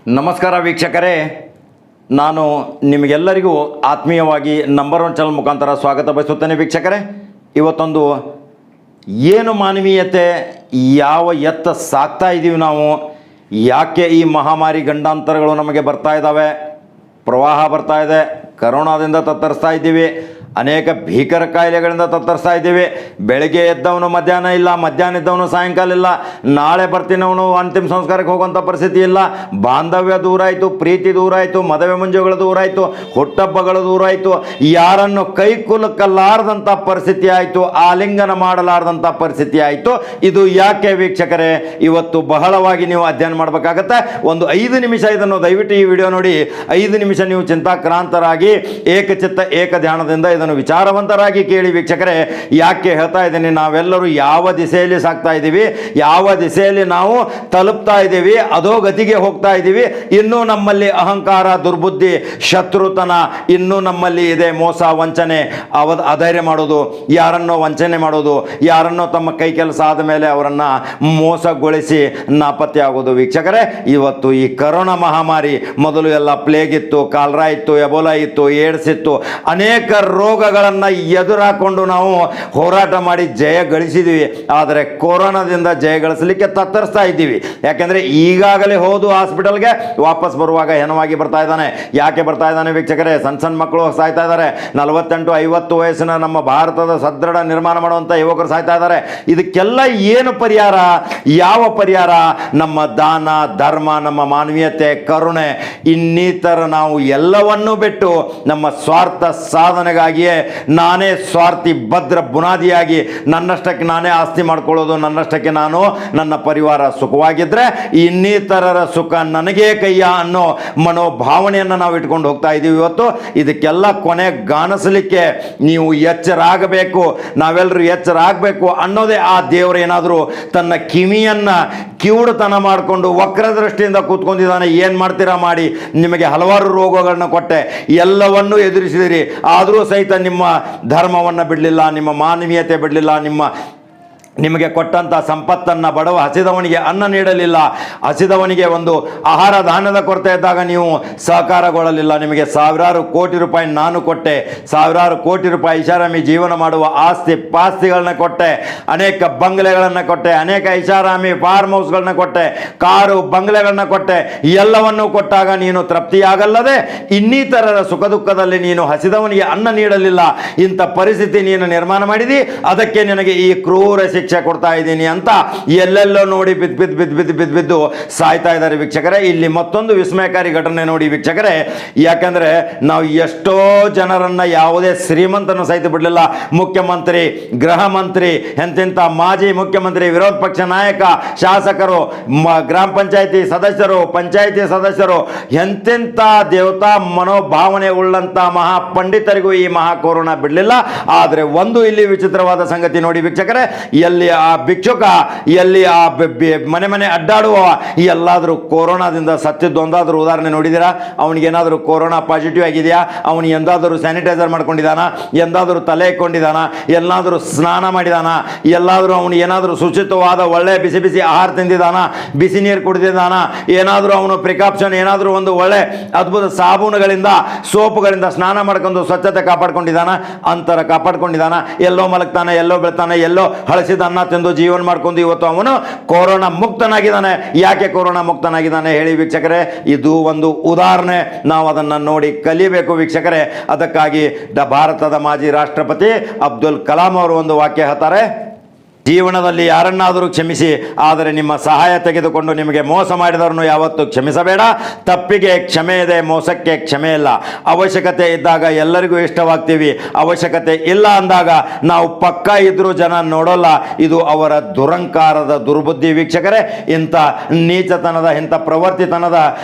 ನಮಸ್ಕಾರ ವೀಕ್ಷಕರೇ, ನಾನು ನಿಮಗೆಲ್ಲರಿಗೂ ಆತ್ಮೀಯವಾಗಿ ನಂಬರ್ 1 ಚಾನಲ್ ಮುಖಾಂತರ ಸ್ವಾಗತ ಬಯಸುತ್ತೇನೆ. ವೀಕ್ಷಕರೇ, ಇವತ್ತೊಂದು ಏನು ಮಾನವೀಯತೆ, ಯಾವ ಎತ್ತ ಸಾಕ್ತಾ ಇದ್ದೀವಿ ನಾವು, ಯಾಕೆ ಈ ಮಹಾಮಾರಿ ಗಂಡಾಂತರಗಳು ನಮಗೆ ಬರ್ತಾ ಇದ್ದಾವೆ, ಪ್ರವಾಹ ಬರ್ತಾ ಇದೆ, ಕರೋನಾದಿಂದ ತತ್ತರಿಸ್ತಾ ಇದ್ದೀವಿ, ಅನೇಕ ಭೀಕರ ಕಾಯಿಲೆಗಳಿಂದ ತತ್ತರಿಸ್ತಾ ಇದ್ದೀವಿ. ಬೆಳಗ್ಗೆ ಎದ್ದವನು ಮಧ್ಯಾಹ್ನ ಇಲ್ಲ, ಮಧ್ಯಾಹ್ನ ಇದ್ದವನು ಸಾಯಂಕಾಲ ಇಲ್ಲ, ನಾಳೆ ಬರ್ತೀನವನು ಅಂತಿಮ ಸಂಸ್ಕಾರಕ್ಕೆ ಹೋಗುವಂಥ ಪರಿಸ್ಥಿತಿ ಇಲ್ಲ. ಬಾಂಧವ್ಯ ದೂರ ಆಯಿತು, ಪ್ರೀತಿ ದೂರ ಆಯಿತು, ಮದುವೆ ಮುಂಜುಗಳು ದೂರ ಆಯಿತು, ಹುಟ್ಟಹಬ್ಬಗಳು ದೂರ ಆಯಿತು, ಯಾರನ್ನು ಕೈ ಕುಲುಕಲಾರದಂಥ ಪರಿಸ್ಥಿತಿ ಆಯಿತು, ಆಲಿಂಗನ ಮಾಡಲಾರದಂಥ ಪರಿಸ್ಥಿತಿ ಆಯಿತು. ಇದು ಯಾಕೆ ವೀಕ್ಷಕರೇ? ಇವತ್ತು ಬಹಳವಾಗಿ ನೀವು ಅಧ್ಯಯನ ಮಾಡಬೇಕಾಗತ್ತೆ. ಒಂದು 5 ನಿಮಿಷ ಇದನ್ನು ದಯವಿಟ್ಟು ಈ ವಿಡಿಯೋ ನೋಡಿ. 5 ನಿಮಿಷ ನೀವು ಚಿಂತಾಕ್ರಾಂತರಾಗಿ ಏಕಚಿತ್ತ ಏಕ ಧ್ಯಾನದಿಂದ ಇದನ್ನು ವಿಚಾರವಂತರಾಗಿ ಕೇಳಿ. ವೀಕ್ಷಕರೇ, ಯಾಕೆ ಹೇಳ್ತಾ ಇದ್ದೀನಿ, ನಾವೆಲ್ಲರೂ ಯಾವ ದಿಸೆಯಲ್ಲಿ ಸಾಕ್ತಾ ಇದ್ದೀವಿ, ಯಾವ ದಿಸೆಯಲ್ಲಿ ನಾವು ತಲುಪ್ತಾ ಇದ್ದೀವಿ, ಅದೋ ಗತಿಗೆ ಹೋಗ್ತಾ ಇದ್ದೀವಿ. ಇನ್ನೂ ನಮ್ಮಲ್ಲಿ ಅಹಂಕಾರ, ದುರ್ಬುದ್ಧಿ, ಶತ್ರುತನ ಇನ್ನೂ ನಮ್ಮಲ್ಲಿ ಇದೆ. ಮೋಸ, ವಂಚನೆ, ಅಧೈರ್ಯ ಮಾಡೋದು, ಯಾರನ್ನೋ ವಂಚನೆ ಮಾಡೋದು, ಯಾರನ್ನೋ ತಮ್ಮ ಕೈ ಕೆಲಸ ಆದ ಮೇಲೆ ಅವರನ್ನು ಮೋಸಗೊಳಿಸಿ ನಾಪತ್ತೆ ಆಗೋದು. ವೀಕ್ಷಕರೇ, ಇವತ್ತು ಈ ಕರೋನಾ ಮಹಾಮಾರಿ, ಮೊದಲು ಎಲ್ಲ ಪ್ಲೇಗ್ ಇತ್ತು, ಕಾಲ್ರಾ ಇತ್ತು, ಎಬೋಲಾ ಇತ್ತು, ಏಡ್ಸ್ ಇತ್ತು, ಅನೇಕ ರೋಗಗಳನ್ನು ಎದುರಾಕೊಂಡು ನಾವು ಹೋರಾಟ ಮಾಡಿ ಜಯ ಗಳಿಸಿದ್ದೀವಿ. ಆದರೆ ಕೊರೋನಾದಿಂದ ಜಯ ಗಳಿಸಲಿಕ್ಕೆ ತತ್ತರಿಸ್ತಾ ಇದ್ದೀವಿ. ಯಾಕೆಂದರೆ ಈಗಾಗಲೇ ಹೋದು ಹಾಸ್ಪಿಟಲ್ಗೆ ವಾಪಸ್ ಬರುವಾಗ ಹೆಣವಾಗಿ ಬರ್ತಾ ಇದ್ದಾನೆ. ಯಾಕೆ ಬರ್ತಾ ಇದ್ದಾನೆ ವೀಕ್ಷಕರೇ? ಸಣ್ಣ ಮಕ್ಕಳು ಸಾಯ್ತಾ ಇದ್ದಾರೆ. 48-50 ವಯಸ್ಸಿನ ನಮ್ಮ ಭಾರತದ ಸದೃಢ ನಿರ್ಮಾಣ ಮಾಡುವಂಥ ಯುವಕರು ಸಾಯ್ತಾ ಇದ್ದಾರೆ. ಇದಕ್ಕೆಲ್ಲ ಏನು ಪರಿಹಾರ? ಯಾವ ಪರಿಹಾರ? ನಮ್ಮ ದಾನ, ಧರ್ಮ, ನಮ್ಮ ಮಾನವೀಯತೆ, ಕರುಣೆ, ಇನ್ನಿತರ ನಾವು ಎಲ್ಲವನ್ನೂ ಬಿಟ್ಟು ನಮ್ಮ ಸ್ವಾರ್ಥ ಸಾಧನೆಗಾಗಿಯೇ ನಾನೇ ಸ್ವಾರ್ಥಿ ಭದ್ರ ಬುನಾದಿಯಾಗಿ ನನ್ನಷ್ಟಕ್ಕೆ ನಾನೇ ಆಸ್ತಿ ಮಾಡ್ಕೊಳ್ಳೋದು, ನನ್ನಷ್ಟಕ್ಕೆ ನಾನು, ನನ್ನ ಪರಿವಾರ ಸುಖವಾಗಿದ್ದರೆ ಇನ್ನಿತರರ ಸುಖ ನನಗೇ ಕೈಯ ಅನ್ನೋ ಮನೋಭಾವನೆಯನ್ನು ನಾವು ಇಟ್ಕೊಂಡು ಹೋಗ್ತಾ ಇದ್ದೀವಿ. ಇವತ್ತು ಇದಕ್ಕೆಲ್ಲ ಕೊನೆ ಗಾಣಿಸಲಿಕ್ಕೆ ನೀವು ಎಚ್ಚರಾಗಬೇಕು, ನಾವೆಲ್ಲರೂ ಎಚ್ಚರಾಗಬೇಕು ಅನ್ನೋದೇ. ಆ ದೇವರು ಏನಾದರೂ ತನ್ನ ಕಿವಿಯನ್ನು ಕಿವುಡುತನ ಮಾಡಿಕೊಂಡು ವಕ್ರದೃಷ್ಟಿಯಿಂದ ಕೂತ್ಕೊಂಡಿದ್ದಾನೆ. ಏನು ಮಾಡ್ತೀರಾ ಮಾಡಿ, ನಿಮಗೆ ಹಲವಾರು ರೋಗಗಳನ್ನ ಕೊಟ್ಟೆ, ಎಲ್ಲವನ್ನೂ ಎದುರಿಸಿದಿರಿ, ಆದರೂ ಸಹಿತ ನಿಮ್ಮ ಧರ್ಮವನ್ನು ಬಿಡಲಿಲ್ಲ, ನಿಮ್ಮ ಮಾನವೀಯತೆ ಬಿಡಲಿಲ್ಲ, ನಿಮಗೆ ಕೊಟ್ಟಂಥ ಸಂಪತ್ತನ್ನು ಬಡವ ಹಸಿದವನಿಗೆ ಅನ್ನ ನೀಡಲಿಲ್ಲ, ಹಸಿದವನಿಗೆ ಒಂದು ಆಹಾರ ಧಾನ್ಯದ ಕೊರತೆ ಇದ್ದಾಗ ನೀವು ಸಹಕಾರಗೊಳ್ಳಲಿಲ್ಲ. ನಿಮಗೆ ಸಾವಿರಾರು ಕೋಟಿ ರೂಪಾಯಿ ನಾನು ಕೊಟ್ಟೆ, ಸಾವಿರಾರು ಕೋಟಿ ರೂಪಾಯಿ ಐಷಾರಾಮಿ ಜೀವನ ಮಾಡುವ ಆಸ್ತಿ ಪಾಸ್ತಿಗಳನ್ನ ಕೊಟ್ಟೆ, ಅನೇಕ ಬಂಗ್ಲೆಗಳನ್ನು ಕೊಟ್ಟೆ, ಅನೇಕ ಐಷಾರಾಮಿ ಫಾರ್ಮ್ ಹೌಸ್ಗಳನ್ನ ಕೊಟ್ಟೆ, ಕಾರು ಬಂಗ್ಲೆಗಳನ್ನ ಕೊಟ್ಟೆ. ಎಲ್ಲವನ್ನೂ ಕೊಟ್ಟಾಗ ನೀನು ತೃಪ್ತಿಯಾಗಲ್ಲದೆ ಇನ್ನಿತರರ ಸುಖ ದುಃಖದಲ್ಲಿ ನೀನು ಹಸಿದವನಿಗೆ ಅನ್ನ ನೀಡಲಿಲ್ಲ. ಇಂಥ ಪರಿಸ್ಥಿತಿ ನೀನು ನಿರ್ಮಾಣ ಮಾಡಿದಿ, ಅದಕ್ಕೆ ನಿನಗೆ ಈ ಕ್ರೂರ ಶಿಕ್ಷೆ ಕೊಡ್ತಾ ಇದ್ದೀನಿ ಅಂತ ಎಲ್ಲೆಲ್ಲೋ ನೋಡಿ ಬಿದ್ದು ಸಾಯ್ತಾ ಇದ್ದಾರೆ. ವೀಕ್ಷಕರೇ, ಇಲ್ಲಿ ಮತ್ತೊಂದು ವಿಸ್ಮಯಕಾರಿ ಘಟನೆ ನೋಡಿ ವೀಕ್ಷಕರೇ. ಯಾಕಂದ್ರೆ ನಾವು ಎಷ್ಟೋ ಜನರನ್ನ ಯಾವುದೇ ಶ್ರೀಮಂತನ ಸಹಿತ ಬಿಡಲಿಲ್ಲ. ಮುಖ್ಯಮಂತ್ರಿ, ಗೃಹ ಮಂತ್ರಿ, ಎಂತೆಂಥ ಮಾಜಿ ಮುಖ್ಯಮಂತ್ರಿ, ವಿರೋಧ ಪಕ್ಷ ನಾಯಕ, ಶಾಸಕರು, ಗ್ರಾಮ ಪಂಚಾಯತಿ ಸದಸ್ಯರು, ಪಂಚಾಯತಿ ಸದಸ್ಯರು, ಎಂತೆಂಥ ದೇವತಾ ಮನೋಭಾವನೆ ಉಳ್ಳಂತ ಮಹಾ ಪಂಡಿತರಿಗೂ ಈ ಮಹಾ ಕೊರೋನಾ ಬಿಡಲಿಲ್ಲ. ಆದರೆ ಒಂದು ಇಲ್ಲಿ ವಿಚಿತ್ರವಾದ ಸಂಗತಿ ನೋಡಿ ವೀಕ್ಷಕರೇ, ಎಲ್ಲಿ ಆ ಭಿಕ್ಷುಕ, ಎಲ್ಲಿ ಆ ಮನೆ ಅಡ್ಡಾಡುವ, ಎಲ್ಲಾದರೂ ಕೊರೋನಾದಿಂದ ಸತ್ತಿದ್ದು ಒಂದಾದರೂ ಉದಾಹರಣೆ ನೋಡಿದ್ದೀರಾ? ಅವನಿಗೇನಾದರೂ ಕೊರೋನಾ ಪಾಸಿಟಿವ್ ಆಗಿದೆಯಾ? ಅವನು ಎಂದಾದರೂ ಸ್ಯಾನಿಟೈಸರ್ ಮಾಡ್ಕೊಂಡಿದ್ದಾನ? ಎಂದಾದರೂ ತಲೆ ಇಕ್ಕೊಂಡಿದ್ದಾನ? ಎಲ್ಲಾದರೂ ಸ್ನಾನ ಮಾಡಿದಾನ? ಎಲ್ಲಾದರೂ ಅವನು ಏನಾದರೂ ಶುಚಿತ್ವವಾದ ಒಳ್ಳೆ ಬಿಸಿ ಬಿಸಿ ಆಹಾರ ತಿಂದಿದ್ದಾನ? ಬಿಸಿ ನೀರು ಕುಡಿದಿದ್ದಾನ? ಏನಾದರೂ ಅವನು ಪ್ರಿಕಾಪ್ಷನ್, ಏನಾದರೂ ಒಂದು ಒಳ್ಳೆ ಅದ್ಭುತ ಸಾಬೂನುಗಳಿಂದ, ಸೋಪುಗಳಿಂದ ಸ್ನಾನ ಮಾಡ್ಕೊಂಡು ಸ್ವಚ್ಛತೆ ಕಾಪಾಡ್ಕೊಂಡಿದ್ದಾನ? ಅಂತರ ಕಾಪಾಡ್ಕೊಂಡಿದ್ದಾನ? ಎಲ್ಲೋ ಮಲಗ್ತಾನೆ, ಎಲ್ಲೋ ಬೀಳ್ತಾನೆ, ಎಲ್ಲೋ ಹಳಸಿದ ಅನ್ನ ತಿಂದು ಜೀವನ ಮಾಡ್ಕೊಂಡು ಇವತ್ತು ಅವನು ಕೊರೋನಾ ಮುಕ್ತನಾಗಿದ್ದಾನೆ. ಯಾಕೆ ಕೊರೋನಾ ಮುಕ್ತನಾಗಿದ್ದಾನೆ ಹೇಳಿ ವೀಕ್ಷಕರೇ? ಇದು ಒಂದು ಉದಾಹರಣೆ, ನಾವು ಅದನ್ನು ನೋಡಿ ಕಲಿಬೇಕು ವೀಕ್ಷಕರೇ. ಅದಕ್ಕಾಗಿ ಭಾರತದ ಮಾಜಿ ರಾಷ್ಟ್ರಪತಿ ಅಬ್ದುಲ್ ಕಲಾಂ ಅವರು ಒಂದು ವಾಕ್ಯ ಹೇಳ್ತಾರೆ, ಜೀವನದಲ್ಲಿ ಯಾರನ್ನಾದರೂ ಕ್ಷಮಿಸಿ, ಆದರೆ ನಿಮ್ಮ ಸಹಾಯ ತೆಗೆದುಕೊಂಡು ನಿಮಗೆ ಮೋಸ ಮಾಡಿದವರನ್ನು ಯಾವತ್ತೂ ಕ್ಷಮಿಸಬೇಡ. ತಪ್ಪಿಗೆ ಕ್ಷಮೆ ಇದೆ, ಮೋಸಕ್ಕೆ ಕ್ಷಮೆ ಇಲ್ಲ. ಅವಶ್ಯಕತೆ ಇದ್ದಾಗ ಎಲ್ಲರಿಗೂ ಇಷ್ಟವಾಗ್ತೀವಿ, ಅವಶ್ಯಕತೆ ಇಲ್ಲ ಅಂದಾಗ ನಾವು ಪಕ್ಕ ಇದ್ರೂ ಜನ ನೋಡೋಲ್ಲ. ಇದು ಅವರ ದುರಂಕಾರದ ದುರ್ಬುದ್ಧಿ ವೀಕ್ಷಕರೇ. ಇಂಥ ನೀಚತನದ, ಇಂಥ ಪ್ರವರ್ತಿತನದ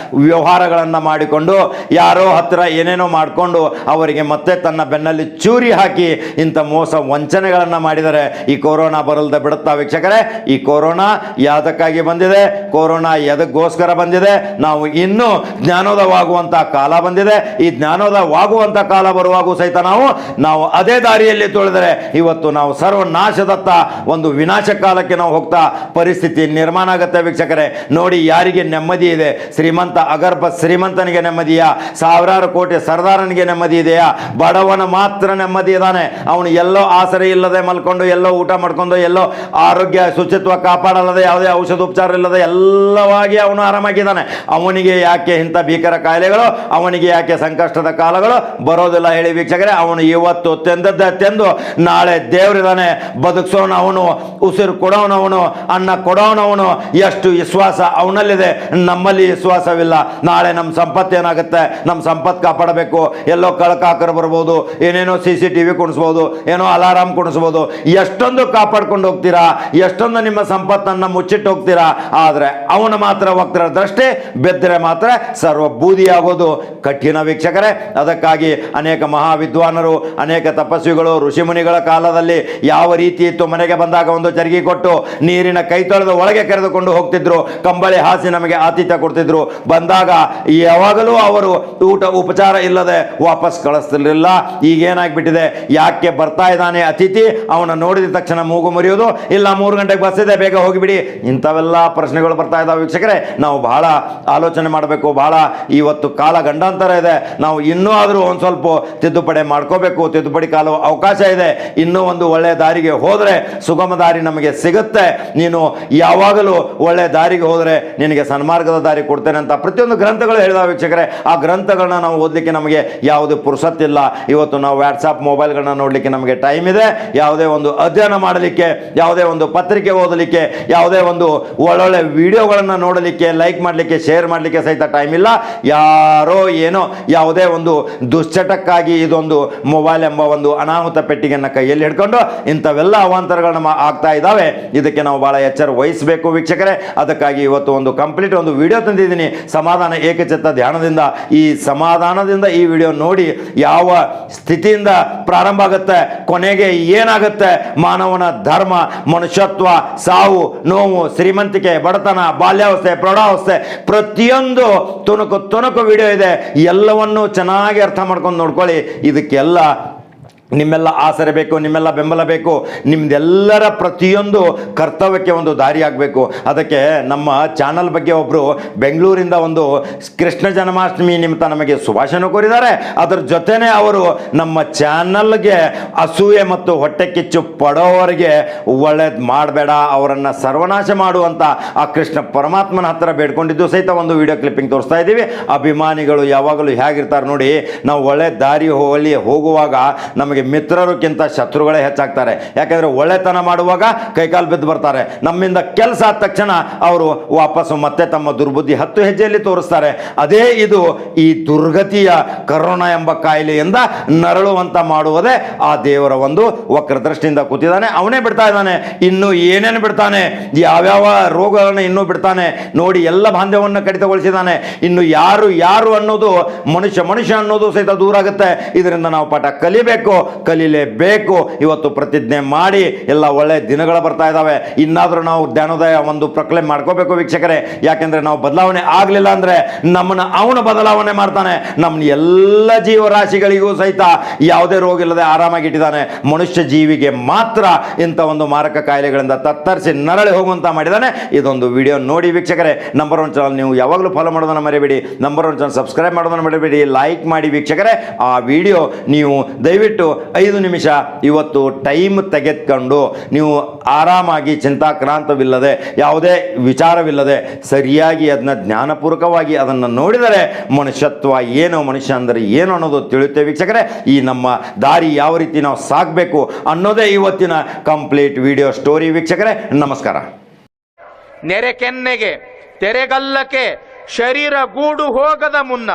ವ್ಯವಹಾರಗಳನ್ನು ಮಾಡಿಕೊಂಡು ಯಾರೋ ಹತ್ತಿರ ಏನೇನೋ ಮಾಡಿಕೊಂಡು ಅವರಿಗೆ ಮತ್ತೆ ತನ್ನ ಬೆನ್ನಲ್ಲಿ ಚೂರಿ ಹಾಕಿ ಇಂಥ ಮೋಸ ವಂಚನೆಗಳನ್ನು ಮಾಡಿದರೆ ಈ ಕೊರೋನಾ ಬರಲ್ ಬರಲ್ದೆ ಬಿಡುತ್ತಾ ವೀಕ್ಷಕರೇ? ಈ ಕೊರೋನಾ ಯಾತಕ್ಕಾಗಿ ಬಂದಿದೆ, ಕೊರೋನಾ ಎದಕ್ಕೋಸ್ಕರ ಬಂದಿದೆ, ನಾವು ಇನ್ನೂ ಜ್ಞಾನೋದಯವಾಗುವಂಥ ಕಾಲ ಬಂದಿದೆ. ಈ ಜ್ಞಾನೋದಯವಾಗುವಂಥ ಕಾಲ ಬರುವಾಗೂ ಸಹಿತ ನಾವು ಅದೇ ದಾರಿಯಲ್ಲಿ ತುಳಿದರೆ ಇವತ್ತು ನಾವು ಸರ್ವನಾಶದತ್ತ ಒಂದು ವಿನಾಶ ಕಾಲಕ್ಕೆ ನಾವು ಹೋಗ್ತಾ ಪರಿಸ್ಥಿತಿ ನಿರ್ಮಾಣ ಆಗುತ್ತೆ ವೀಕ್ಷಕರೇ. ನೋಡಿ, ಯಾರಿಗೆ ನೆಮ್ಮದಿ ಇದೆ? ಶ್ರೀಮಂತ ಅಗರ್ಭ ಶ್ರೀಮಂತನಿಗೆ ನೆಮ್ಮದಿಯಾ? ಸಾವಿರಾರು ಕೋಟಿ ಸರ್ದಾರನಿಗೆ ನೆಮ್ಮದಿ ಇದೆಯಾ? ಬಡವನ ಮಾತ್ರ ನೆಮ್ಮದಿ ಇದ್ದಾನೆ. ಅವನು ಎಲ್ಲೋ ಆಸರೆ ಇಲ್ಲದೆ ಮಲ್ಕೊಂಡು, ಎಲ್ಲೋ ಊಟ ಮಾಡ್ಕೊಂಡು, ಎಲ್ಲೋ ಆರೋಗ್ಯ ಶುಚಿತ್ವ ಕಾಪಾಡಲ್ಲದೆ, ಯಾವುದೇ ಔಷಧೋಪಚಾರ ಇಲ್ಲದೆ ಎಲ್ಲವಾಗಿ ಅವನು ಆರಾಮಾಗಿದ್ದಾನೆ. ಅವನಿಗೆ ಯಾಕೆ ಇಂಥ ಭೀಕರ ಕಾಯಿಲೆಗಳು, ಅವನಿಗೆ ಯಾಕೆ ಸಂಕಷ್ಟದ ಕಾಲಗಳು ಬರೋದಿಲ್ಲ ಹೇಳಿ ವೀಕ್ಷಕರೇ? ಅವನು ಇವತ್ತು ತಿಂದು ನಾಳೆ ದೇವರಿದ್ದಾನೆ, ಬದುಕಿಸೋನು ಅವನು, ಉಸಿರು ಕೊಡೋನವನು, ಅನ್ನ ಕೊಡೋನವನು. ಎಷ್ಟು ವಿಶ್ವಾಸ ಅವನಲ್ಲಿದೆ, ನಮ್ಮಲ್ಲಿ ವಿಶ್ವಾಸವಿಲ್ಲ. ನಾಳೆ ನಮ್ಮ ಸಂಪತ್ತು ಏನಾಗುತ್ತೆ? ನಮ್ಮ ಸಂಪತ್ತು ಕಾಪಾಡಬೇಕು. ಎಲ್ಲೋ ಕಳಕಾಕರು ಬರ್ಬೋದು, ಏನೇನೋ CCTV ಕುಣಿಸ್ಬೋದು, ಏನೋ ಅಲಾರಾಮ್ ಕುಣಿಸ್ಬೋದು. ಎಷ್ಟೊಂದು ಕಾಪಾಡ್ಕೊಂಡು ಹೋಗ್ತೀರಾ, ಎಷ್ಟೊಂದು ನಿಮ್ಮ ಸಂಪತ್ತನ್ನು ಮುಚ್ಚಿಟ್ಟು ಹೋಗ್ತೀರಾ. ಆದರೆ ಅವನು ಮಾತ್ರ ವಕ್ರ ದೃಷ್ಟಿ ಬೆದ್ದರೆ ಮಾತ್ರ ಸರ್ವ ಬೂದಿಯಾಗೋದು ಕಠಿಣ ವೀಕ್ಷಕರೇ. ಅದಕ್ಕಾಗಿ ಅನೇಕ ಮಹಾವಿದ್ವಾನರು, ಅನೇಕ ತಪಸ್ವಿಗಳು, ಋಷಿಮುನಿಗಳ ಕಾಲದಲ್ಲಿ ಯಾವ ರೀತಿ ಇತ್ತು? ಮನೆಗೆ ಬಂದಾಗ ಒಂದು ಚರಗಿ ಕೊಟ್ಟು ನೀರಿನ ಕೈ ತೊಳೆದು ಒಳಗೆ ಕರೆದುಕೊಂಡು ಹೋಗ್ತಿದ್ರು, ಕಂಬಳಿ ಹಾಸಿ ನಮಗೆ ಆತಿಥ್ಯ ಕೊಡ್ತಿದ್ರು. ಬಂದಾಗ ಯಾವಾಗಲೂ ಅವರು ಊಟ ಉಪಚಾರ ಇಲ್ಲದೆ ವಾಪಸ್ ಕಳಿಸ್ತಿರ್ಲಿಲ್ಲ. ಈಗೇನಾಗ್ಬಿಟ್ಟಿದೆ? ಯಾಕೆ ಬರ್ತಾ ಇದ್ದಾನೆ ಅತಿಥಿ, ಅವನ ನೋಡಿದ ತಕ್ಷಣ ಮೂಗು ಮುರಿಯೋದು, ಇಲ್ಲ 3 ಗಂಟೆಗೆ ಬಸ್ ಇದೆ ಬೇಗ ಹೋಗಿಬಿಡಿ, ಇಂಥವೆಲ್ಲ ಪ್ರಶ್ನೆಗಳು ಬರ್ತಾ ಇದ್ದಾವೆ ವೀಕ್ಷಕರೇ. ನಾವು ಬಹಳ ಆಲೋಚನೆ ಮಾಡಬೇಕು. ಬಹಳ ಇವತ್ತು ಕಾಲ ಗಂಡಾಂತರ ಇದೆ. ನಾವು ಇನ್ನೂ ಆದರೂ ಒಂದು ಸ್ವಲ್ಪ ತಿದ್ದುಪಡಿ ಮಾಡ್ಕೋಬೇಕು. ತಿದ್ದುಪಡಿ ಕಾಲ ಅವಕಾಶ ಇದೆ. ಇನ್ನೂ ಒಂದು ಒಳ್ಳೆಯ ದಾರಿಗೆ ಹೋದರೆ ಸುಗಮ ದಾರಿ ನಮಗೆ ಸಿಗುತ್ತೆ. ನೀನು ಯಾವಾಗಲೂ ಒಳ್ಳೆಯ ದಾರಿಗೆ ಹೋದರೆ ನಿನಗೆ ಸನ್ಮಾರ್ಗದ ದಾರಿ ಕೊಡ್ತೇನೆ ಅಂತ ಪ್ರತಿಯೊಂದು ಗ್ರಂಥಗಳು ಹೇಳಿದ ವೀಕ್ಷಕರೇ. ಆ ಗ್ರಂಥಗಳನ್ನ ನಾವು ಓದಲಿಕ್ಕೆ ನಮಗೆ ಯಾವುದೇ ಪುರುಸತ್ತಿಲ್ಲ. ಇವತ್ತು ನಾವು ವಾಟ್ಸಾಪ್ ಮೊಬೈಲ್ಗಳನ್ನ ನೋಡಲಿಕ್ಕೆ ನಮಗೆ ಟೈಮ್ ಇದೆ. ಯಾವುದೇ ಒಂದು ಅಧ್ಯಯನ ಮಾಡಲಿಕ್ಕೆ, ಯಾವುದೇ ಒಂದು ಪತ್ರಿಕೆ ಓದಲಿಕ್ಕೆ, ಯಾವುದೇ ಒಂದು ಒಳ್ಳೊಳ್ಳೆ ವಿಡಿಯೋಗಳನ್ನು ನೋಡಲಿಕ್ಕೆ, ಲೈಕ್ ಮಾಡಲಿಕ್ಕೆ, ಶೇರ್ ಮಾಡಲಿಕ್ಕೆ ಸಹಿತ ಟೈಮ್ ಇಲ್ಲ. ಯಾರೋ ಏನೋ ಯಾವುದೇ ಒಂದು ದುಶ್ಚಟಕ್ಕಾಗಿ ಇದೊಂದು ಮೊಬೈಲ್ ಎಂಬ ಒಂದು ಅನಾಹುತ ಪೆಟ್ಟಿಗೆಯನ್ನು ಕೈಯಲ್ಲಿ ಹಿಡ್ಕೊಂಡು ಇಂಥವೆಲ್ಲ ಅವಾಂತರಗಳನ್ನ ಆಗ್ತಾ ಇದ್ದಾವೆ. ಇದಕ್ಕೆ ನಾವು ಬಹಳ ಎಚ್ಚರ ವಹಿಸಬೇಕು ವೀಕ್ಷಕರೇ. ಅದಕ್ಕಾಗಿ ಇವತ್ತು ಒಂದು ಕಂಪ್ಲೀಟ್ ಒಂದು ವಿಡಿಯೋ ತಂದಿದ್ದೀನಿ, ಸಮಾಧಾನ ಏಕಚಿತ್ತ ಧ್ಯಾನದಿಂದ. ಈ ಸಮಾಧಾನದಿಂದ ಈ ವಿಡಿಯೋ ನೋಡಿ ಯಾವ ಸ್ಥಿತಿಯಿಂದ ಪ್ರಾರಂಭ ಆಗುತ್ತೆ, ಕೊನೆಗೆ ಏನಾಗುತ್ತೆ, ಮಾನವನ ಧರ್ಮ, ಮನುಷ್ಯತ್ವ, ಸಾವು, ನೋವು, ಶ್ರೀಮಂತಿಕೆ, ಬಡತನ, ಬಾಲ್ಯಾವಸ್ಥೆ, ಪ್ರೌಢಾವಸ್ಥೆ, ಪ್ರತಿಯೊಂದು ತುಣುಕು ವಿಡಿಯೋ ಇದೆ. ಎಲ್ಲವನ್ನೂ ಚೆನ್ನಾಗಿ ಅರ್ಥ ಮಾಡ್ಕೊಂಡು ನೋಡ್ಕೊಳ್ಳಿ. ಇದಕ್ಕೆಲ್ಲ ನಿಮ್ಮೆಲ್ಲ ಆಸರೆ ಬೇಕು, ನಿಮ್ಮೆಲ್ಲ ಬೆಂಬಲ ಬೇಕು. ನಿಮ್ದೆಲ್ಲರ ಪ್ರತಿಯೊಂದು ಕರ್ತವ್ಯಕ್ಕೆ ಒಂದು ದಾರಿ ಆಗಬೇಕು. ಅದಕ್ಕೆ ನಮ್ಮ ಚಾನಲ್ ಬಗ್ಗೆ ಒಬ್ಬರು ಬೆಂಗಳೂರಿಂದ ಒಂದು ಕೃಷ್ಣ ಜನ್ಮಾಷ್ಟಮಿ ನಿಮಿತ್ತ ನಮಗೆ ಶುಭಾಶಯ ಕೋರಿದ್ದಾರೆ. ಅದರ ಜೊತೆನೇ ಅವರು ನಮ್ಮ ಚಾನಲ್ಗೆ ಅಸೂಯೆ ಮತ್ತು ಹೊಟ್ಟೆ ಕಿಚ್ಚು ಪಡೋವರಿಗೆ ಒಳ್ಳೇದು ಮಾಡಬೇಡ, ಅವರನ್ನು ಸರ್ವನಾಶ ಮಾಡುವಂಥ ಆ ಕೃಷ್ಣ ಪರಮಾತ್ಮನ ಹತ್ತಿರ ಬೇಡ್ಕೊಂಡಿದ್ದು ಸಹಿತ ಒಂದು ವಿಡಿಯೋ ಕ್ಲಿಪ್ಪಿಂಗ್ ತೋರಿಸ್ತಾ ಇದ್ದೀವಿ. ಅಭಿಮಾನಿಗಳು ಯಾವಾಗಲೂ ಹೇಗಿರ್ತಾರೆ ನೋಡಿ, ನಾವು ಒಳ್ಳೆ ದಾರಿ ಹೋಗುವಾಗ ನಮಗೆ ಮಿತ್ರರಿಗಿಂತ ಶತ್ರುಗಳೇ ಹೆಚ್ಚಾಗ್ತಾರೆ. ಯಾಕಂದರೆ ಒಳ್ಳೆತನ ಮಾಡುವಾಗ ಕೈಕಾಲು ಬಿದ್ದು ಬರ್ತಾರೆ. ನಮ್ಮಿಂದ ಕೆಲಸ ಆದ ತಕ್ಷಣ ಅವರು ವಾಪಸ್ಸು ಮತ್ತೆ ತಮ್ಮ ದುರ್ಬುದ್ಧಿ 10 ಹೆಜ್ಜೆಯಲ್ಲಿ ತೋರಿಸ್ತಾರೆ. ಅದೇ ಇದು ಈ ದುರ್ಗತಿಯ ಕರೋನಾ ಎಂಬ ಕಾಯಿಲೆಯಿಂದ ನರಳುವಂತ ಮಾಡುವುದೇ ಆ ದೇವರ ಒಂದು ವಕ್ರದೃಷ್ಟಿಯಿಂದ ಕೂತಿದ್ದಾನೆ. ಅವನೇ ಬಿಡ್ತಾ ಇದ್ದಾನೆ. ಇನ್ನು ಏನೇನು ಬಿಡ್ತಾನೆ, ಯಾವ್ಯಾವ ರೋಗಗಳನ್ನು ಇನ್ನೂ ಬಿಡ್ತಾನೆ ನೋಡಿ. ಎಲ್ಲ ಬಾಂಧವ್ಯವನ್ನು ಕಡಿತಗೊಳಿಸಿದ್ದಾನೆ. ಇನ್ನು ಯಾರು ಅನ್ನೋದು ಮನುಷ್ಯ ಅನ್ನೋದು ಸಹಿತ ದೂರ ಆಗುತ್ತೆ. ಇದರಿಂದ ನಾವು ಪಾಠ ಕಲಿಲೇಬೇಕು. ಇವತ್ತು ಪ್ರತಿಜ್ಞೆ ಮಾಡಿ ಎಲ್ಲ ಒಳ್ಳೆ ದಿನಗಳು ಬರ್ತಾ ಇದ್ದಾವೆ. ಇನ್ನಾದರೂ ನಾವು ಜ್ಞಾನೋದಯ ಒಂದು ಪ್ರಕ್ಲೇಮ್ ಮಾಡ್ಕೋಬೇಕು ವೀಕ್ಷಕರೇ. ಯಾಕೆಂದ್ರೆ ನಾವು ಬದಲಾವಣೆ ಆಗಲಿಲ್ಲ ಅಂದ್ರೆ ನಮ್ಮನ್ನ ಅವನು ಬದಲಾವಣೆ ಮಾಡ್ತಾನೆ. ನಮ್ಮ ಎಲ್ಲ ಜೀವರಾಶಿಗಳಿಗೂ ಸಹಿತ ಯಾವುದೇ ರೋಗ ಇಲ್ಲದೆ ಆರಾಮಾಗಿಟ್ಟಿದ್ದಾನೆ. ಮನುಷ್ಯ ಜೀವಿಗೆ ಮಾತ್ರ ಇಂಥ ಒಂದು ಮಾರಕ ಕಾಯಿಲೆಗಳಿಂದ ತತ್ತರಿಸಿ ನರಳಿ ಹೋಗುವಂತ ಮಾಡಿದ್ದಾನೆ. ಇದೊಂದು ವಿಡಿಯೋ ನೋಡಿ ವೀಕ್ಷಕರೇ. ನಂಬರ್ 1 ಚಾನಲ್ ನೀವು ಯಾವಾಗಲೂ ಫಾಲೋ ಮಾಡೋದನ್ನು ಮರಿಬೇಡಿ. ನಂಬರ್ 1 ಚಾನಲ್ ಸಬ್ಸ್ಕ್ರೈಬ್ ಮಾಡೋದನ್ನು ಮರಿಬೇಡಿ. ಲೈಕ್ ಮಾಡಿ ವೀಕ್ಷಕರೇ. ಆ ವಿಡಿಯೋ ನೀವು ದಯವಿಟ್ಟು 5 ನಿಮಿಷ ಇವತ್ತು ಟೈಮ್ ತೆಗೆದುಕೊಂಡು ನೀವು ಆರಾಮಾಗಿ ಚಿಂತಾಕ್ರಾಂತವಿಲ್ಲದೆ ಯಾವುದೇ ವಿಚಾರವಿಲ್ಲದೆ ಸರಿಯಾಗಿ ಅದನ್ನ ಜ್ಞಾನಪೂರ್ವಕವಾಗಿ ಅದನ್ನು ನೋಡಿದರೆ ಮನುಷ್ಯತ್ವ ಏನು, ಮನುಷ್ಯ ಅಂದರೆ ಏನು ಅನ್ನೋದು ತಿಳಿಯುತ್ತೆ ವೀಕ್ಷಕರೇ. ಈ ನಮ್ಮ ದಾರಿ ಯಾವ ರೀತಿ ನಾವು ಸಾಗಬೇಕು ಅನ್ನೋದೇ ಇವತ್ತಿನ ಕಂಪ್ಲೀಟ್ ವಿಡಿಯೋ ಸ್ಟೋರಿ ವೀಕ್ಷಕರೇ. ನಮಸ್ಕಾರ. ನೆರೆ ಕೆನ್ನೆಗೆ ತೆರೆಗಲ್ಲಕ್ಕೆ ಶರೀರ ಗೂಡು ಹೋಗದ ಮುನ್ನ,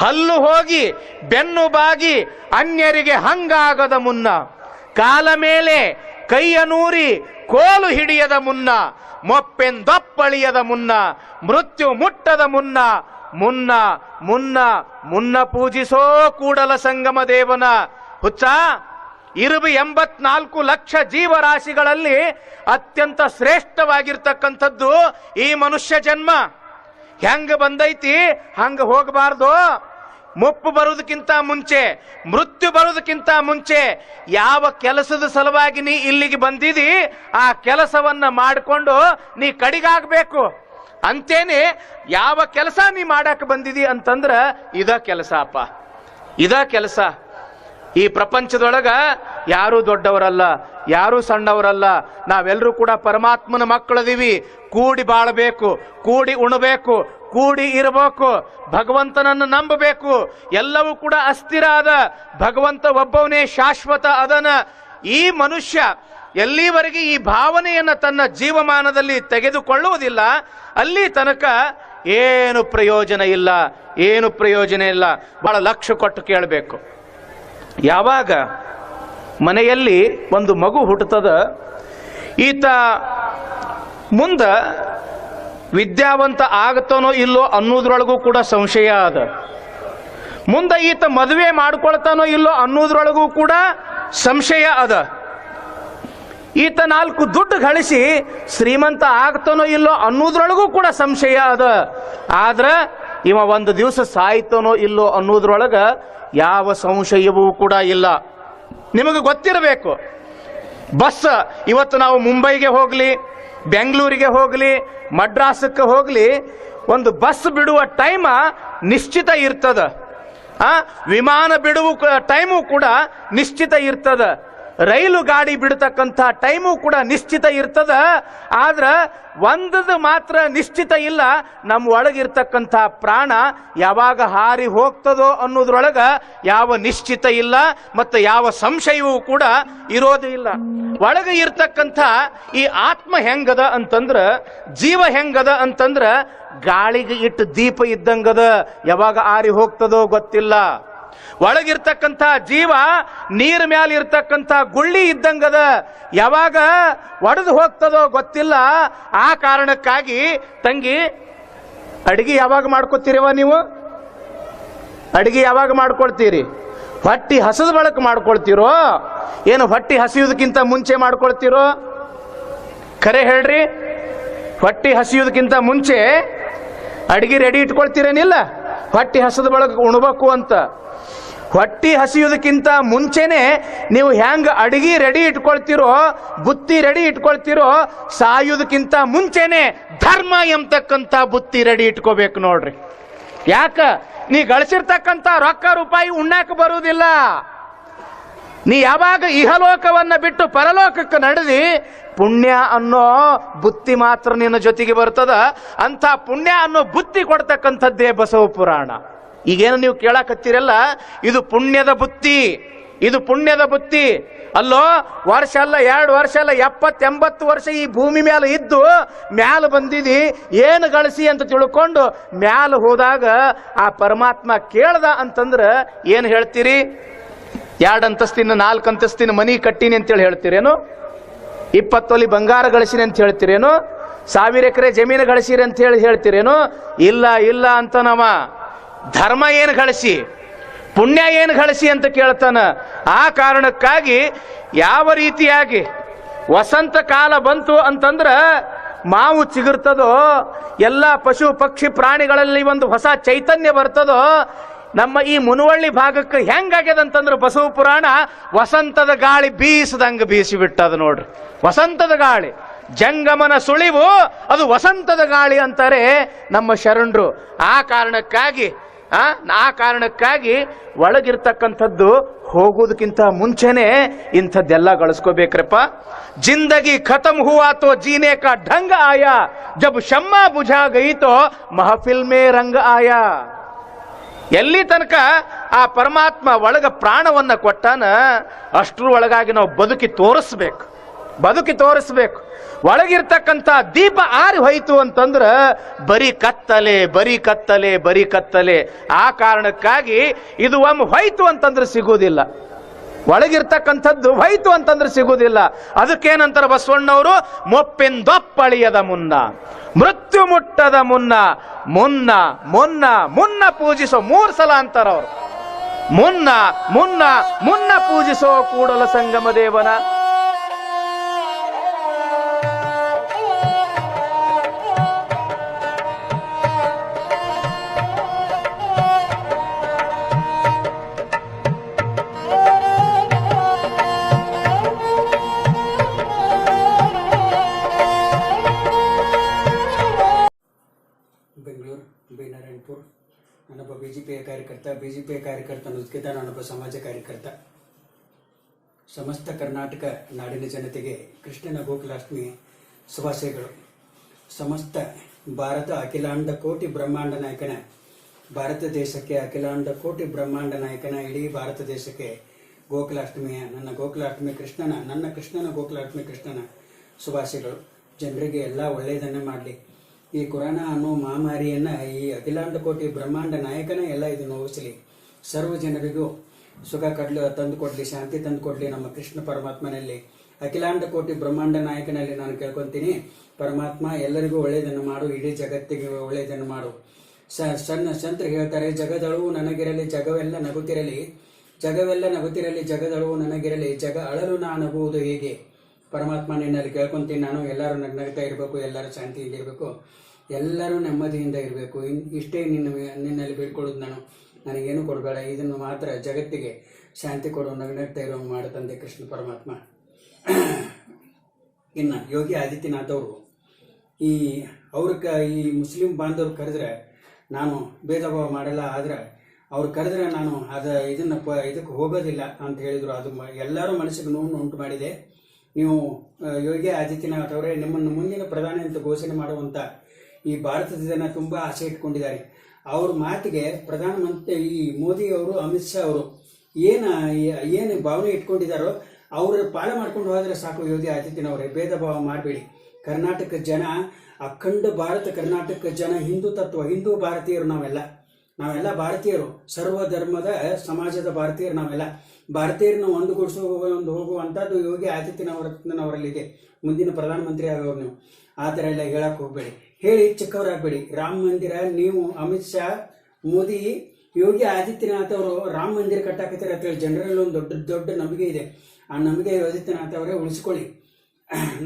ಹಲ್ಲು ಹೋಗಿ ಬೆನ್ನು ಬಾಗಿ ಅನ್ಯರಿಗೆ ಹಂಗಾಗದ ಮುನ್ನ, ಕಾಲ ಮೇಲೆ ಕೈಯ ನೂರಿ ಕೋಲು ಹಿಡಿಯದ ಮುನ್ನ, ಮೊಪ್ಪೆಂದೊಪ್ಪಳಿಯದ ಮುನ್ನ, ಮೃತ್ಯು ಮುಟ್ಟದ ಮುನ್ನ, ಮುನ್ನ ಮುನ್ನ ಮುನ್ನ ಪೂಜಿಸೋ ಕೂಡಲ ಸಂಗಮ ದೇವನ. ಹುಚ್ಚ ಇರುವ 84 ಲಕ್ಷ ಜೀವರಾಶಿಗಳಲ್ಲಿ ಅತ್ಯಂತ ಶ್ರೇಷ್ಠವಾಗಿರ್ತಕ್ಕಂಥದ್ದು ಈ ಮನುಷ್ಯ ಜನ್ಮ. ಹೆಂಗ ಬಂದೈತಿ ಹಂಗ ಹೋಗಬಾರ್ದು. ಮುಪ್ಪು ಬರುವುದಕ್ಕಿಂತ ಮುಂಚೆ, ಮೃತ್ಯು ಬರುವುದಕ್ಕಿಂತ ಮುಂಚೆ ಯಾವ ಕೆಲಸದ ಸಲುವಾಗಿ ನೀ ಇಲ್ಲಿಗೆ ಬಂದಿದಿ ಆ ಕೆಲಸವನ್ನ ಮಾಡಿಕೊಂಡು ನೀ ಕಡಿಗಾಗಬೇಕು. ಅಂತೇನೆ ಯಾವ ಕೆಲಸ ನೀ ಮಾಡಾಕ ಬಂದಿದಿ ಅಂತಂದ್ರ ಇದ ಕೆಲಸ ಅಪ್ಪ, ಇದ ಕೆಲಸ. ಈ ಪ್ರಪಂಚದೊಳಗ ಯಾರೂ ದೊಡ್ಡವರಲ್ಲ, ಯಾರೂ ಸಣ್ಣವರಲ್ಲ. ನಾವೆಲ್ಲರೂ ಕೂಡ ಪರಮಾತ್ಮನ ಮಕ್ಕಳದೀವಿ. ಕೂಡಿ ಬಾಳಬೇಕು, ಕೂಡಿ ಉಣಬೇಕು, ಕೂಡಿ ಇರಬೇಕು, ಭಗವಂತನನ್ನು ನಂಬಬೇಕು. ಎಲ್ಲವೂ ಕೂಡ ಅಸ್ಥಿರ ಅದ, ಭಗವಂತ ಒಬ್ಬವನೇ ಶಾಶ್ವತ ಅದನ. ಈ ಮನುಷ್ಯ ಎಲ್ಲಿವರೆಗೆ ಈ ಭಾವನೆಯನ್ನ ತನ್ನ ಜೀವಮಾನದಲ್ಲಿ ತೆಗೆದುಕೊಳ್ಳುವುದಿಲ್ಲ ಅಲ್ಲಿ ತನಕ ಏನು ಪ್ರಯೋಜನ ಇಲ್ಲ, ಏನು ಪ್ರಯೋಜನ ಇಲ್ಲ. ಬಹಳ ಲಕ್ಷ್ಯ ಕೊಟ್ಟು ಕೇಳಬೇಕು. ಯಾವಾಗ ಮನೆಯಲ್ಲಿ ಒಂದು ಮಗು ಹುಟ್ಟುತ್ತದ, ಈತ ಮುಂದ ವಿದ್ಯಾವಂತ ಆಗತಾನೋ ಇಲ್ಲೋ ಅನ್ನೋದ್ರೊಳಗೂ ಕೂಡ ಸಂಶಯ ಅದ. ಮುಂದೆ ಈತ ಮದುವೆ ಮಾಡ್ಕೊಳ್ತಾನೋ ಇಲ್ಲೋ ಅನ್ನೋದ್ರೊಳಗೂ ಕೂಡ ಸಂಶಯ ಅದ. ಈತ 4 ದುಡ್ಡು ಗಳಿಸಿ ಶ್ರೀಮಂತ ಆಗ್ತಾನೋ ಇಲ್ಲೋ ಅನ್ನೋದ್ರೊಳಗೂ ಕೂಡ ಸಂಶಯ ಅದ. ಆದ್ರ ಇವ ಒಂದು ದಿವಸ ಸಾಯ್ತಾನೋ ಇಲ್ಲೋ ಅನ್ನೋದ್ರೊಳಗ ಯಾವ ಸಂಶಯವೂ ಕೂಡ ಇಲ್ಲ. ನಿಮಗೆ ಗೊತ್ತಿರಬೇಕು, ಬಸ್ ಇವತ್ತು ನಾವು ಮುಂಬೈಗೆ ಹೋಗ್ಲಿ, ಬೆಂಗಳೂರಿಗೆ ಹೋಗ್ಲಿ, ಮಡ್ರಾಸಕ್ಕೆ ಹೋಗ್ಲಿ, ಒಂದು ಬಸ್ ಬಿಡುವ ಟೈಮ ನಿಶ್ಚಿತ ಇರ್ತದ. ವಿಮಾನ ಬಿಡುವ ಟೈಮು ಕೂಡ ನಿಶ್ಚಿತ ಇರ್ತದ. ರೈಲು ಗಾಡಿ ಬಿಡತಕ್ಕಂಥ ಟೈಮು ಕೂಡ ನಿಶ್ಚಿತ ಇರ್ತದ. ಆದ್ರ ಒಂದದು ಮಾತ್ರ ನಿಶ್ಚಿತ ಇಲ್ಲ, ನಮ್ಮ ಒಳಗಿರ್ತಕ್ಕಂಥ ಪ್ರಾಣ ಯಾವಾಗ ಹಾರಿ ಹೋಗ್ತದೋ ಅನ್ನೋದ್ರೊಳಗ ಯಾವ ನಿಶ್ಚಿತ ಇಲ್ಲ ಮತ್ತು ಯಾವ ಸಂಶಯವೂ ಕೂಡ ಇರೋದು ಇಲ್ಲ. ಒಳಗೆ ಇರ್ತಕ್ಕಂಥ ಈ ಆತ್ಮ ಹೆಂಗದ ಅಂತಂದ್ರ, ಜೀವ ಹೆಂಗದ ಅಂತಂದ್ರ ಗಾಳಿಗೆ ಇಟ್ಟು ದೀಪ ಇದ್ದಂಗದ, ಯಾವಾಗ ಆರಿ ಹೋಗ್ತದೋ ಗೊತ್ತಿಲ್ಲ. ಒಳಗಿರ್ತಕ್ಕಂಥ ಜೀವ ನೀರ ಮ್ಯಾಲ ಇರ್ತಕ್ಕಂಥ ಗುಳ್ಳಿ ಇದ್ದಂಗದ, ಯಾವಾಗ ಒಡೆದು ಹೋಗ್ತದೋ ಗೊತ್ತಿಲ್ಲ. ಆ ಕಾರಣಕ್ಕಾಗಿ ತಂಗಿ, ಅಡಿಗೆ ಯಾವಾಗ ಮಾಡ್ಕೊತೀರವ ನೀವು? ಅಡಿಗೆ ಯಾವಾಗ ಮಾಡ್ಕೊಳ್ತೀರಿ? ಹೊಟ್ಟಿ ಹಸದ ಬಳಕ ಮಾಡ್ಕೊಳ್ತೀರೋ ಏನು ಹೊಟ್ಟಿ ಹಸಿಯೋದಕ್ಕಿಂತ ಮುಂಚೆ ಮಾಡ್ಕೊಳ್ತೀರೋ? ಖರೆ ಹೇಳ್ರಿ, ಹೊಟ್ಟಿ ಹಸಿಯೋದಕ್ಕಿಂತ ಮುಂಚೆ ಅಡಿಗೆ ರೆಡಿ ಇಟ್ಕೊಳ್ತೀರೇನಿಲ್ಲ? ಹೊಟ್ಟಿ ಹಸದ ಬಳಕ ಉಣ್ಬೇಕು ಅಂತ. ಹೊಟ್ಟಿ ಹಸಿಯೋದಕ್ಕಿಂತ ಮುಂಚೆನೆ ನೀವು ಹೆಂಗ ಅಡಿಗೆ ರೆಡಿ ಇಟ್ಕೊಳ್ತಿರೋ, ಬುತ್ತಿ ರೆಡಿ ಇಟ್ಕೊಳ್ತಿರೋ, ಸಾಯೋದಕ್ಕಿಂತ ಮುಂಚೆನೆ ಧರ್ಮ ಎಂಬತಕ್ಕಂಥ ಬುತ್ತಿ ರೆಡಿ ಇಟ್ಕೋಬೇಕು ನೋಡ್ರಿ. ಯಾಕ? ನೀ ಗಳಿಸಿರ್ತಕ್ಕಂಥ ರೊಕ್ಕ ರೂಪಾಯಿ ಉಣ್ಣಾಕ ಬರುವುದಿಲ್ಲ. ನೀ ಯಾವಾಗ ಇಹಲೋಕವನ್ನ ಬಿಟ್ಟು ಪರಲೋಕಕ್ಕೆ ನಡೆದಿ ಪುಣ್ಯ ಅನ್ನೋ ಬುತ್ತಿ ಮಾತ್ರ ನಿನ್ನ ಜೊತೆಗೆ ಬರ್ತದ. ಅಂತ ಪುಣ್ಯ ಅನ್ನೋ ಬುತ್ತಿ ಕೊಡ್ತಕ್ಕಂಥದ್ದೇ ಬಸವ ಪುರಾಣ. ಈಗೇನು ನೀವು ಕೇಳಕತ್ತೀರಲ್ಲ, ಇದು ಪುಣ್ಯದ ಬುತ್ತಿ, ಇದು ಪುಣ್ಯದ ಬುತ್ತಿ. ಅಲ್ಲೋ, ವರ್ಷ ಅಲ್ಲ, 2 ವರ್ಷ ಅಲ್ಲ, 70-80 ವರ್ಷ ಈ ಭೂಮಿ ಮೇಲೆ ಇದ್ದು ಮ್ಯಾಲ ಬಂದಿದಿ, ಏನು ಗಳಿಸಿ ಅಂತ ತಿಳ್ಕೊಂಡು ಮ್ಯಾಲ ಹೋದಾಗ ಆ ಪರಮಾತ್ಮ ಕೇಳ್ದ ಅಂತಂದ್ರ ಏನು ಹೇಳ್ತೀರಿ? 2 ಅಂತಸ್ತಿನ 4 ಅಂತಸ್ತಿನ ಮನಿ ಕಟ್ಟಿನಿ ಅಂತೇಳಿ ಹೇಳ್ತೀರೇನು? 20 ತೊಲಿ ಬಂಗಾರ ಗಳಿಸಿನಿ ಅಂತ ಹೇಳ್ತೀರೇನು? 1000 ಎಕರೆ ಜಮೀನು ಗಳಿಸಿರಿ ಅಂತ ಹೇಳ್ತೀರೇನು? ಇಲ್ಲ ಇಲ್ಲ ಅಂತ ನವ. ಧರ್ಮ ಏನು ಗಳಿಸಿ, ಪುಣ್ಯ ಏನು ಗಳಿಸಿ ಅಂತ ಕೇಳ್ತಾನ. ಆ ಕಾರಣಕ್ಕಾಗಿ ಯಾವ ರೀತಿಯಾಗಿ ವಸಂತ ಕಾಲ ಬಂತು ಅಂತಂದ್ರ ಮಾವು ಚಿಗುರ್ತದೋ, ಎಲ್ಲ ಪಶು ಪಕ್ಷಿ ಪ್ರಾಣಿಗಳಲ್ಲಿ ಒಂದು ಹೊಸ ಚೈತನ್ಯ ಬರ್ತದೋ, ನಮ್ಮ ಈ ಮುನವಳ್ಳಿ ಭಾಗಕ್ಕೆ ಹೆಂಗಾಗ್ಯದಂತಂದ್ರೆ ಬಸವ ಪುರಾಣ ವಸಂತದ ಗಾಳಿ ಬೀಸದಂಗ ಬೀಸಿ ಬಿಟ್ಟದ ನೋಡ್ರಿ. ವಸಂತದ ಗಾಳಿ, ಜಂಗಮನ ಸುಳಿವು ಅದು ವಸಂತದ ಗಾಳಿ ಅಂತಾರೆ ನಮ್ಮ ಶರಣರು. ಆ ಕಾರಣಕ್ಕಾಗಿ ಒಳಗಿರ್ತಕ್ಕಂಥದ್ದು ಹೋಗೋದಕ್ಕಿಂತ ಮುಂಚೆನೆ ಇಂಥದ್ದೆಲ್ಲ ಗಳಿಸ್ಕೋಬೇಕ್ರಪ್ಪ. ಜಿಂದಗಿ ಖತಮ್ ಹುವಾ ತೋ ಜೀನೆ ಕಾ ಢಂಗ ಆಯಾ, ಜಬ್ ಶಮ್ಮಾ ಬುझा ಗಯಿ ತೋ ಮಹಫಿಲ್ ಮೇ ರಂಗ ಆಯಾ. ಎಲ್ಲಿ ತನಕ ಆ ಪರಮಾತ್ಮ ಒಳಗ ಪ್ರಾಣವನ್ನ ಕೊಟ್ಟಾನ ಅಷ್ಟರ ಒಳಗಾಗಿ ನಾವು ಬದುಕಿ ತೋರಿಸ್ಬೇಕು. ಒಳಗಿರ್ತಕ್ಕಂಥ ದೀಪ ಆರಿ ಹೋಯ್ತು ಅಂತಂದ್ರ ಬರೀ ಕತ್ತಲೆ. ಆ ಕಾರಣಕ್ಕಾಗಿ ಇದು ಒಮ್ಮೆ ಹೋಯ್ತು ಅಂತಂದ್ರೆ ಸಿಗುವುದಿಲ್ಲ. ಒಳಗಿರ್ತಕ್ಕಂಥದ್ದು ಹೋಯ್ತು ಅಂತಂದ್ರೆ ಸಿಗುವುದಿಲ್ಲ. ಅದಕ್ಕೇನಂತಾರ ಬಸವಣ್ಣವರು? ಮೊಪ್ಪೆಂದೊಪ್ಪಳಿಯದ ಮುನ್ನ, ಮೃತ್ಯು ಮುಟ್ಟದ ಮುನ್ನ ಪೂಜಿಸೋ 3 ಸಲ ಅಂತಾರ ಅವರು. ಮುನ್ನ ಮುನ್ನ ಮುನ್ನ ಪೂಜಿಸೋ ಕೂಡಲ ಸಂಗಮ ದೇವನ. ಬೆಂಗಳೂರು ಬಿ ನಾರಾಯಣಪುರ. ನಾನೊಬ್ಬ BJPಯ ಕಾರ್ಯಕರ್ತ ಅನ್ನೋದಕ್ಕಿಂತ ನಾನೊಬ್ಬ ಸಮಾಜ ಕಾರ್ಯಕರ್ತ. ಸಮಸ್ತ ಕರ್ನಾಟಕ ನಾಡಿನ ಜನತೆಗೆ ಕೃಷ್ಣನ ಗೋಕುಲಾಷ್ಟಮಿ ಶುಭಾಶಯಗಳು. ಸಮಸ್ತ ಭಾರತ ಅಖಿಲಾಂಡ ಕೋಟಿ ಬ್ರಹ್ಮಾಂಡ ನಾಯಕನ ಭಾರತ ದೇಶಕ್ಕೆ ಅಖಿಲಾಂಡ ಕೋಟಿ ಬ್ರಹ್ಮಾಂಡ ನಾಯಕನ ಇಡೀ ಭಾರತ ದೇಶಕ್ಕೆ ಗೋಕುಲಾಷ್ಟಮಿಯ ನನ್ನ ಕೃಷ್ಣನ ಗೋಕುಲಾಷ್ಟಮಿ ಕೃಷ್ಣನ ಶುಭಾಶಯಗಳು. ಜನರಿಗೆ ಎಲ್ಲ ಒಳ್ಳೆಯದನ್ನೇ ಮಾಡಲಿ. ಈ ಕೊರೋನಾ ಅನ್ನೋ ಮಹಾಮಾರಿಯನ್ನ ಈ ಅಖಿಲಾಂಡ ಕೋಟಿ ಬ್ರಹ್ಮಾಂಡ ನಾಯಕನ ಎಲ್ಲ ಇದನ್ನು ಹೋಗಿಸಲಿ. ಸರ್ವ ಜನರಿಗೂ ಸುಖ ತಂದು ಕೊಡ್ಲಿ, ಶಾಂತಿ ತಂದು ಕೊಡ್ಲಿ. ನಮ್ಮ ಕೃಷ್ಣ ಪರಮಾತ್ಮನಲ್ಲಿ ಅಖಿಲಾಂಡ ಕೋಟಿ ಬ್ರಹ್ಮಾಂಡ ನಾಯಕನಲ್ಲಿ ನಾನು ಕೇಳ್ಕೊಂತೀನಿ, ಪರಮಾತ್ಮ ಎಲ್ಲರಿಗೂ ಒಳ್ಳೆಯದನ್ನು ಮಾಡು, ಇಡೀ ಜಗತ್ತಿಗೆ ಒಳ್ಳೆಯದನ್ನು ಮಾಡು. ಸಂತರು ಹೇಳ್ತಾರೆ, ಜಗದಳವು ನನಗಿರಲಿ, ಜಗವೆಲ್ಲ ನಗುತ್ತಿರಲಿ, ಜಗದಳವು ನನಗಿರಲಿ, ಜಗ ಅಳಲು ನಾ ನಗುವುದು ಹೇಗೆ. ಪರಮಾತ್ಮ ನಿನ್ನಲ್ಲಿ ಕೇಳ್ಕೊಂತೀನಿ ನಾನು, ಎಲ್ಲರೂ ನಗ್ನಗ್ತಾ ಇರಬೇಕು, ಎಲ್ಲರೂ ಶಾಂತಿಯಿಂದ ಇರಬೇಕು, ಎಲ್ಲರೂ ನೆಮ್ಮದಿಯಿಂದ ಇರಬೇಕು. ಇಷ್ಟೇ ನಿನ್ನಲ್ಲಿ ಬೇಡ್ಕೊಳ್ಳೋದು ನಾನು. ನನಗೇನು ಕೊಡಬೇಡ, ಇದನ್ನು ಮಾತ್ರ ಜಗತ್ತಿಗೆ ಶಾಂತಿ ಕೊಡು, ನಗ್ನಗ್ತಾ ಇರೋ ಮಾಡು ತಂದೆ ಕೃಷ್ಣ ಪರಮಾತ್ಮ. ಇನ್ನು ಯೋಗಿ ಆದಿತ್ಯನಾಥ್ ಅವರು ಈ ಮುಸ್ಲಿಂ ಬಾಂಧವರು ಕರೆದ್ರೆ ನಾನು ಭೇದ ಭಾವ ಮಾಡಲ್ಲ, ಆದ್ರೆ ಅವ್ರು ಕರೆದ್ರೆ ನಾನು ಇದಕ್ಕೆ ಹೋಗೋದಿಲ್ಲ ಅಂತ ಹೇಳಿದ್ರು. ಅದು ಎಲ್ಲರೂ ಮನಸ್ಸಿಗೆ ನೋವು ಉಂಟು ಮಾಡಿದೆ. ನೀವು ಯೋಗಿ ಆದಿತ್ಯನಾಥ್ ಅವರೇ, ನಿಮ್ಮನ್ನು ಮುಂದಿನ ಪ್ರಧಾನಿ ಅಂತ ಘೋಷಣೆ ಮಾಡುವಂತ ಈ ಭಾರತದ ಜನ ತುಂಬಾ ಆಸೆ ಇಟ್ಕೊಂಡಿದ್ದಾರೆ. ಅವ್ರ ಮಾತಿಗೆ ಪ್ರಧಾನಮಂತ್ರಿ ಈ ಮೋದಿ ಅವರು, ಅಮಿತ್ ಶಾ ಅವರು ಏನು ಭಾವನೆ ಇಟ್ಕೊಂಡಿದ್ದಾರೋ ಅವ್ರ ಪಾಲ ಮಾಡ್ಕೊಂಡು ಹೋದ್ರೆ ಸಾಕು. ಯೋಗಿ ಆದಿತ್ಯನವರೇ, ಭೇದ ಭಾವ ಮಾಡಬೇಡಿ. ಕರ್ನಾಟಕ ಜನ, ಅಖಂಡ ಭಾರತ ಕರ್ನಾಟಕ ಜನ ಹಿಂದೂ ಭಾರತೀಯರು. ನಾವೆಲ್ಲ ಭಾರತೀಯರು, ಸರ್ವ ಧರ್ಮದ ಸಮಾಜದ ಭಾರತೀಯರು. ನಾವೆಲ್ಲ ಭಾರತೀಯರನ್ನ ಹೋಗುವಂಥದ್ದು ಯೋಗಿ ಆದಿತ್ಯನವರಲ್ಲಿದೆ. ಮುಂದಿನ ಪ್ರಧಾನಮಂತ್ರಿ ಆಗೋರು ನೀವು ಆ ಥರ ಎಲ್ಲ ಹೇಳಕ್ ಹೋಗ್ಬೇಡಿ, ಹೇಳಿ ಚಿಕ್ಕವರಾಗಬೇಡಿ. ರಾಮ ಮಂದಿರ ನೀವು ಅಮಿತ್ ಶಾ, ಮೋದಿ, ಯೋಗಿ ಆದಿತ್ಯನಾಥ್ ಅವರು ರಾಮ ಮಂದಿರ ಕಟ್ಟಾಕತ್ತಾರೆ ಅಂತ ಹೇಳಿ ಜನರಲ್ಲಿ ಒಂದು ದೊಡ್ಡ ನಂಬಿಕೆ ಇದೆ. ಆ ನಂಬಿಕೆ ಆದಿತ್ಯನಾಥ್ ಅವರೇ ಉಳಿಸ್ಕೊಳ್ಳಿ.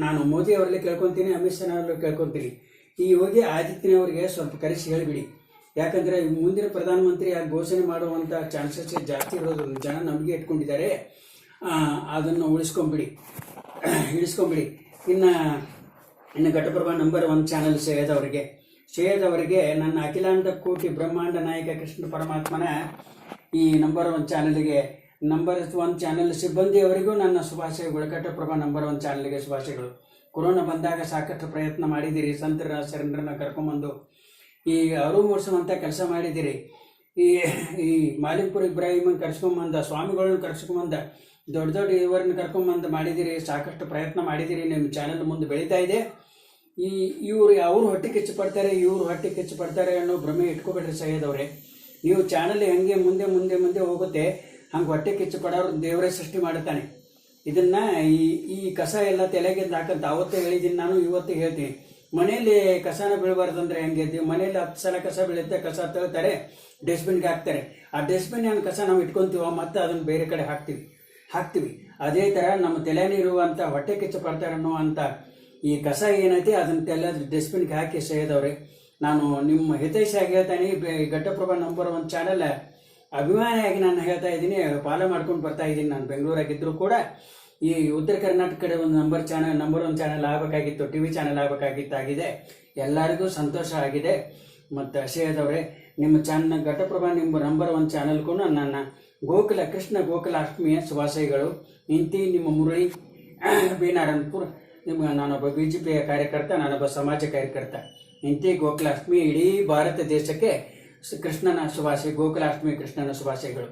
ನಾನು ಮೋದಿ ಅವರಲ್ಲಿ ಕೇಳ್ಕೊಂತೀನಿ, ಅಮಿತ್ ಶಾ ಅವರಲ್ಲಿ ಕೇಳ್ಕೊಂತೀನಿ. ಈ ಯೋಗಿ ಆದಿತ್ಯನವರಿಗೆ ಸ್ವಲ್ಪ ಕರೆಸಿ ಹೇಳಿಬಿಡಿ. ಯಾಕಂದ್ರೆ ಮುಂದಿನ ಪ್ರಧಾನಮಂತ್ರಿ ಘೋಷಣೆ ಮಾಡುವಂತ ಚಾನ್ಸಸ್ ಜಾಸ್ತಿ ಇರೋದು, ಜನ ನಂಬಿಕೆ ಇಟ್ಕೊಂಡಿದ್ದಾರೆ. ಅದನ್ನು ಉಳಿಸ್ಕೊಂಬಿಡಿ. ಇನ್ನು ಘಟಪ್ರಭಾ ನಂಬರ್ 1 ಚಾನಲ್ ಶೇಯದ್ ಅವರಿಗೆ ನನ್ನ ಅಖಿಲಾಂಡ ಕೋಟಿ ಬ್ರಹ್ಮಾಂಡ ನಾಯಕ ಕೃಷ್ಣ ಪರಮಾತ್ಮನ ಈ ನಂಬರ್ 1 ಚಾನಲ್ ಸಿಬ್ಬಂದಿಯವರಿಗೂ ನನ್ನ ಶುಭಾಶಯಗಳು. ಘಟಪ್ರಭಾ ನಂಬರ್ 1 ಚಾನಲ್ಗೆ ಶುಭಾಶಯಗಳು. ಕೊರೋನಾ ಬಂದಾಗ ಸಾಕಷ್ಟು ಪ್ರಯತ್ನ ಮಾಡಿದ್ದೀರಿ, ಸಂತರ ಶರಣರನ್ನ ಕರ್ಕೊಂಬಂದು ಈ ಅರಿವು ಮೂಡಿಸುವಂತ ಕೆಲಸ ಮಾಡಿದ್ದೀರಿ. ಈ ಮಾಲಿಂಪುರ ಇಬ್ರಾಹಿಮನ್ ಕರ್ಸ್ಕೊಂಬಂದ, ಸ್ವಾಮಿಗಳನ್ನ ಕರ್ಸ್ಕೊಂಬಂದ, ದೊಡ್ಡ ಇವರನ್ನ ಕರ್ಕೊಂಬಂದು ಮಾಡಿದ್ದೀರಿ, ಸಾಕಷ್ಟು ಪ್ರಯತ್ನ ಮಾಡಿದ್ದೀರಿ. ನಿಮ್ಮ ಚಾನಲ್ ಮುಂದೆ ಬೆಳೀತಾ ಇದೆ. ಅವ್ರು ಹೊಟ್ಟೆ ಕಿಚ್ಚು ಪಡ್ತಾರೆ, ಇವ್ರು ಹೊಟ್ಟೆ ಕಿಚ್ಚು ಪಡ್ತಾರೆ ಅನ್ನೋ ಭ್ರಮೆ ಇಟ್ಕೋಬೇಡ್ರಿ ಸೈಯದ್ ಅವರೇ. ನೀವು ಚಾನಲ್ ಹೆಂಗೆ ಮುಂದೆ ಹೋಗುತ್ತೆ, ಹಂಗೆ ಹೊಟ್ಟೆ ಕಿಚ್ಚು ಪಡೋರು ದೇವರೇ ಸೃಷ್ಟಿ ಮಾಡುತ್ತಾನೆ. ಇದನ್ನ ಈ ಕಸ ಎಲ್ಲ ತಲೆಗಿಂದ ಹಾಕಂತ ಅವತ್ತೇ ಹೇಳಿದ್ದೀನಿ ನಾನು, ಇವತ್ತು ಹೇಳ್ತೀನಿ. ಮನೆಯಲ್ಲಿ ಕಸನ ಬೀಳಬಾರ್ದಂದ್ರೆ ಹೆಂಗೆ? ಮನೆಯಲ್ಲಿ 10 ಸಲ ಕಸ ಬೀಳುತ್ತೆ, ಕಸ ತಳ್ತಾರೆ, ಡಸ್ಟ್ಬಿನ್ಗೆ ಹಾಕ್ತಾರೆ. ಆ ಡಸ್ಟ್ಬಿನ್ ಕಸ ನಾವು ಇಟ್ಕೊಂತೀವ, ಮತ್ತೆ ಅದನ್ನು ಬೇರೆ ಕಡೆ ಹಾಕ್ತಿವಿ. ಅದೇ ತರ ನಮ್ಮ ತಲೆನಿರುವಂತ ಹೊಟ್ಟೆ ಕಿಚ್ಚು ಪಡ್ತಾರೆ ಅನ್ನುವಂತ ಈ ಕಸ ಏನೈತಿ ಅದನ್ನ ಡಸ್ಟ್ಬಿನ್ಗೆ ಹಾಕಿ ಸೈಯದವ್ರೆ. ನಾನು ನಿಮ್ಮ ಹಿತೈಷಿಯಾಗಿ ಹೇಳ್ತಾನೆ. ಘಟಪ್ರಭಾ ನಂಬರ್ 1 ಚಾನಲ್ ಅಭಿಮಾನಿಯಾಗಿ ನಾನು ಹೇಳ್ತಾ ಇದ್ದೀನಿ, ಫಾಲೋ ಮಾಡ್ಕೊಂಡು ಬರ್ತಾ ಇದ್ದೀನಿ. ನಾನು ಬೆಂಗಳೂರಾಗಿದ್ರು ಕೂಡ ಈ ಉತ್ತರ ಕರ್ನಾಟಕ ಕಡೆ ಒಂದು ನಂಬರ್ 1 ಚಾನಲ್ ಆಗಬೇಕಾಗಿತ್ತು, ಟಿವಿ ಚಾನಲ್ ಆಗಿದೆ. ಎಲ್ಲರಿಗೂ ಸಂತೋಷ ಆಗಿದೆ. ಮತ್ತು ಶೇಯದವ್ರೆ, ನಿಮ್ಮ ಚಾನಲ್ ಘಟಪ್ರಭಾ ನಂಬರ್ 1 ಚಾನಲ್ಗೂ ನನ್ನ ಕೃಷ್ಣ ಗೋಕುಲಾಷ್ಟಮಿಯ ಶುಭಾಶಯಗಳು. ನಿಮ್ಮ ಮುರಳಿ ಬಿ ನಾರಾಯಣಪುರ. ನಾನೊಬ್ಬ BJPಯ ಕಾರ್ಯಕರ್ತ, ನಾನೊಬ್ಬ ಸಮಾಜ ಕಾರ್ಯಕರ್ತ. ಗೋಕುಲಾಷ್ಟಮಿ ಇಡೀ ಭಾರತ ದೇಶಕ್ಕೆ ಕೃಷ್ಣನ ಶುಭಾಶಯ, ಗೋಕುಲಾಷ್ಟಮಿ ಕೃಷ್ಣನ ಶುಭಾಶಯಗಳು.